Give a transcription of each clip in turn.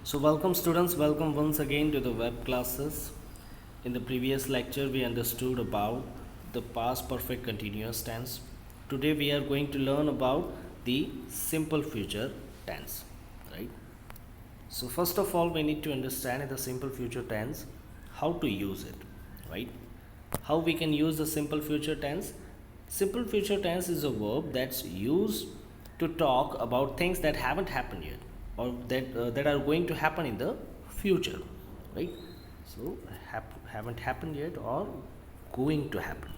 So welcome students, welcome once again to the web classes. In the previous lecture we understood about the past perfect continuous tense. Today we are going to learn about the simple future tense, right? So first of all we need to understand in the simple future tense how to use it, right? How we can use the simple future tense? Simple future tense is a verb that's used to talk about things that haven't happened yet or that are going to happen in the future, right? So haven't happened yet or going to happen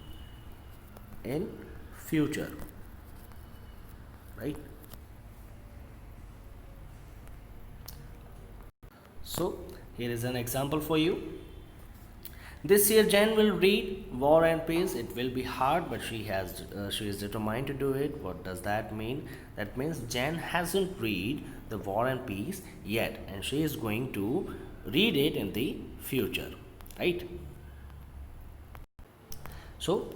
in future, right? So here is an example for you. This year Jen will read War and Peace. It will be hard, but she is determined to do it. What does that mean? That means Jen hasn't read the War and Peace yet, and she is going to read it in the future, right? So,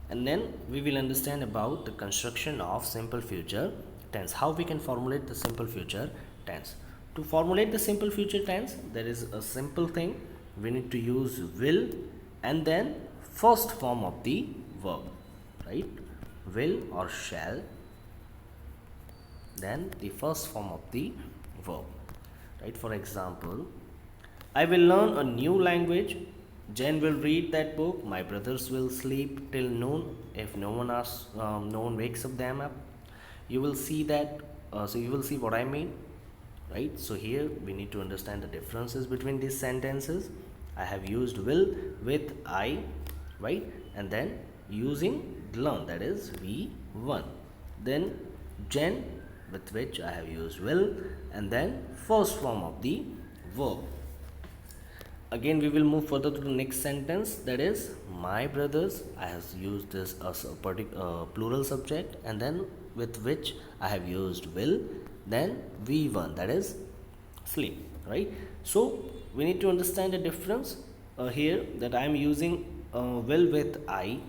and then we will understand about the construction of simple future tense. How we can formulate the simple future tense. To formulate the simple future tense, there is a simple thing. We need to use will and then first form of the verb, right? Will or shall, then the first form of the verb, right? For example, I will learn a new language. Jen will read that book. My brothers will sleep till noon. If no one wakes them up, you will see that. So you will see what I mean, right? So here we need to understand the differences between these sentences. I have used will with I, right? And then using learn, that is V1. Then Jen, with which I have used will, and then first form of the verb. Again we will move further to the next sentence, that is my brothers. I have used this as a plural subject, and then with which I have used will, then V1, that is sleep, right? So we need to understand the difference here, that I am using will with I,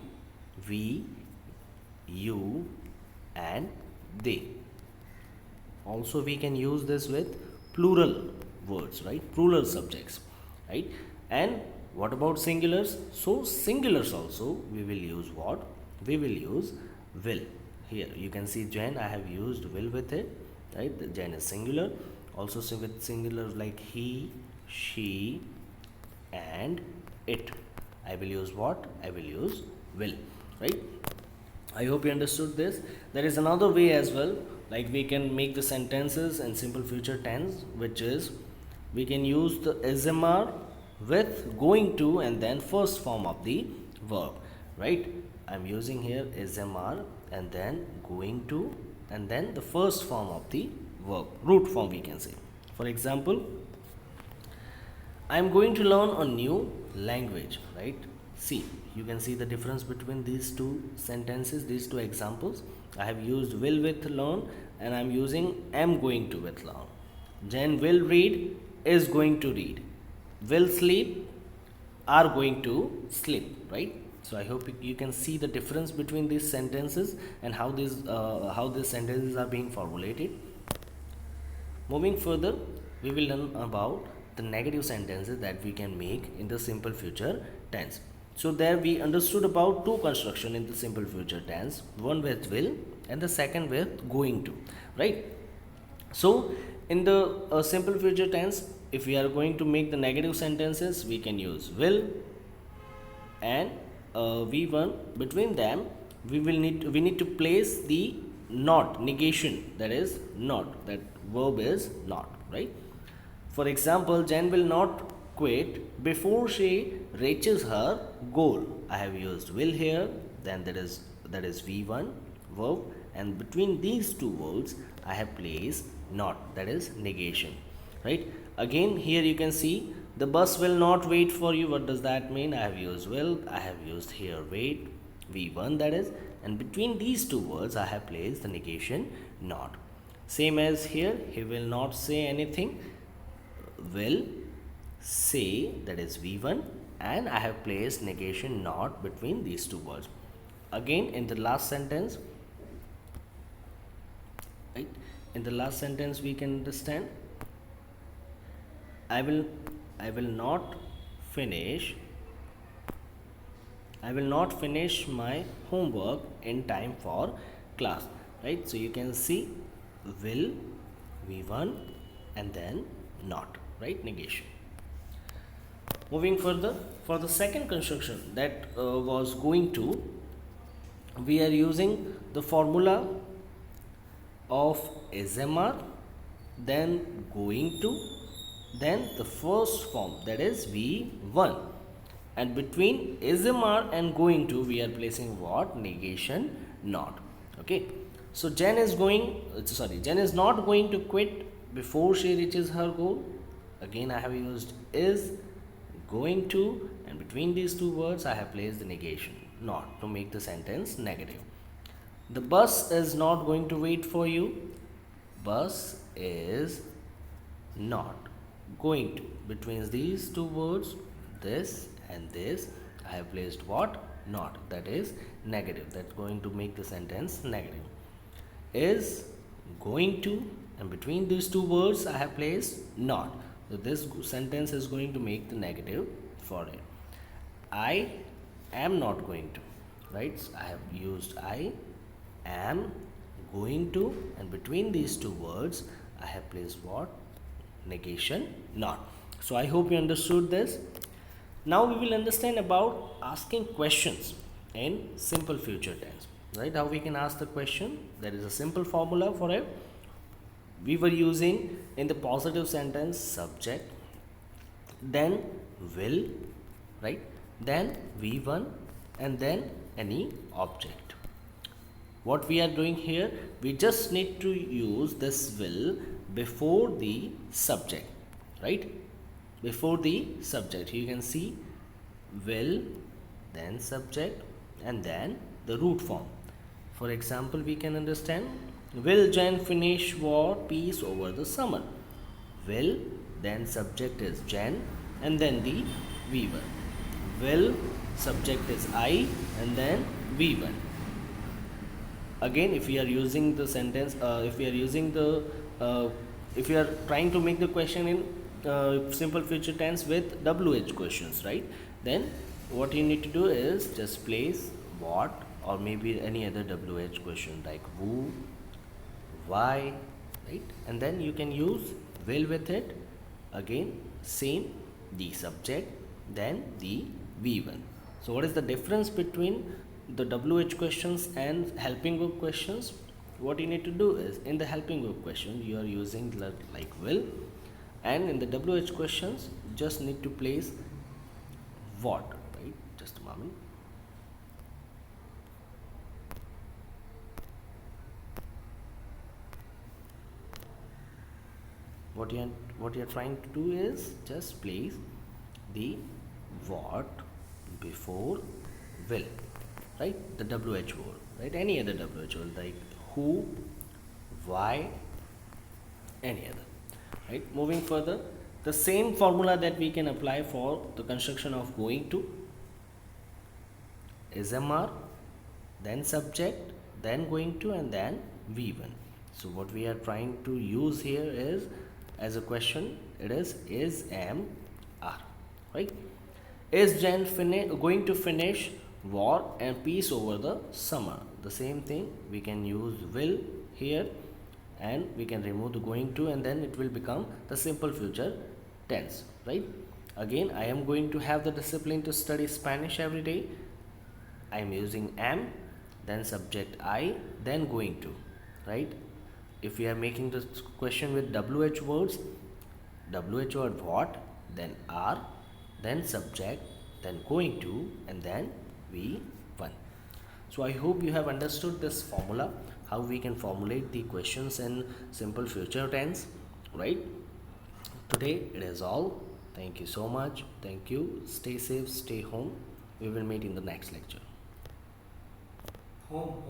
we, you and they. Also we can use this with plural words, right? Plural subjects, right? And what about singulars? So singulars also we will use what? We will use will. Here you can see Jen, I have used will with it, right? The Jen is singular. Also with singular like he, she and it, I will use what? I will use will, right? I hope you understood this. There is another way as well, like we can make the sentences in simple future tense, which is we can use the SMR with going to and then first form of the verb, right? I'm using here SMR and then going to and then the first form of the verb, root form we can say. For example, I am going to learn a new language, right? See, you can see the difference between these two sentences, these two examples. I have used will with learn and I am using am going to with learn. Jen will read, is going to read. Will sleep, are going to sleep, right? So I hope you can see the difference between these sentences and how these sentences are being formulated. Moving further, we will learn about the negative sentences that we can make in the simple future tense. So there we understood about two construction in the simple future tense, one with will and the second with going to, right? So in the simple future tense, if we are going to make the negative sentences, we can use will and V1. Between them we need to place the not, negation, that is not, that verb is not, right? For example, Jen will not quit before she reaches her goal. I have used will here, then that is V1 verb, and between these two words I have placed not, that is negation, right? Again here you can see the bus will not wait for you. What does that mean? I have used will, I have used here wait, V1 that is, and between these two words I have placed the negation not. Same as here, he will not say anything, will say, that is V1, and I have placed negation not between these two words. Again in the last sentence, right, in the last sentence we can understand I will I will not finish I will not finish my homework in time for class, right? So you can see will, V1, and then not, right? Negation. Moving further, for the second construction that was going to, we are using the formula of SMR, then going to, then the first form, that is V1, and between SMR and going to we are placing what? Negation not. Okay, so Jen is not going to quit before she reaches her goal. Again I have used is, going to, and between these two words I have placed the negation not to make the sentence negative. The bus is not going to wait for you. Bus is not going to. Between these two words, this and this, I have placed what? Not. That is negative. That's going to make the sentence negative. Is going to, and between these two words, I have placed not. So this sentence is going to make the negative for it. I am not going to, right? So I have used I am going to, and between these two words I have placed what? Negation not. So I hope you understood this. Now we will understand about asking questions in simple future tense, right? How we can ask the question. There is a simple formula for it. We were using in the positive sentence subject, then will, right? Then V1, and then any object. What we are doing here, we just need to use this will before the subject, right? Before the subject, you can see will, then subject, and then the root form. For example, we can understand, will Jen finish war peace over the summer? Will, then subject is Jen, and then the V1. Will, subject is I, and then V1. Again, if we are using the sentence, if we are trying to make the question in simple future tense with WH questions, right? Then what you need to do is just place what, or maybe any other WH question like who, why, right? And then you can use will with it. Again, same, the subject, then the V1. So what is the difference between the WH questions and helping verb questions? What you need to do is, in the helping verb question you are using like will, and in the WH questions just need to place what, right? Just a moment. What you are trying to do is just place the what before will, right? The WH word, right? Any other WH word like who, why, any other, right? Moving further, the same formula that we can apply for the construction of going to, SMR, then subject, then going to, and then V1. So what we are trying to use here is, as a question, it is am, are, right? Is Jen going to finish war and peace over the summer? The same thing, we can use will here, and we can remove the going to, and then it will become the simple future tense, right? Again, I am going to have the discipline to study Spanish every day. I am using am, then subject I, then going to, right? If we are making this question with WH words, WH word what, then are, then subject, then going to, and then V1. So I hope you have understood this formula, how we can formulate the questions in simple future tense, right? Today it is all. Thank you so much. Thank you. Stay safe, stay home. We will meet in the next lecture. Home.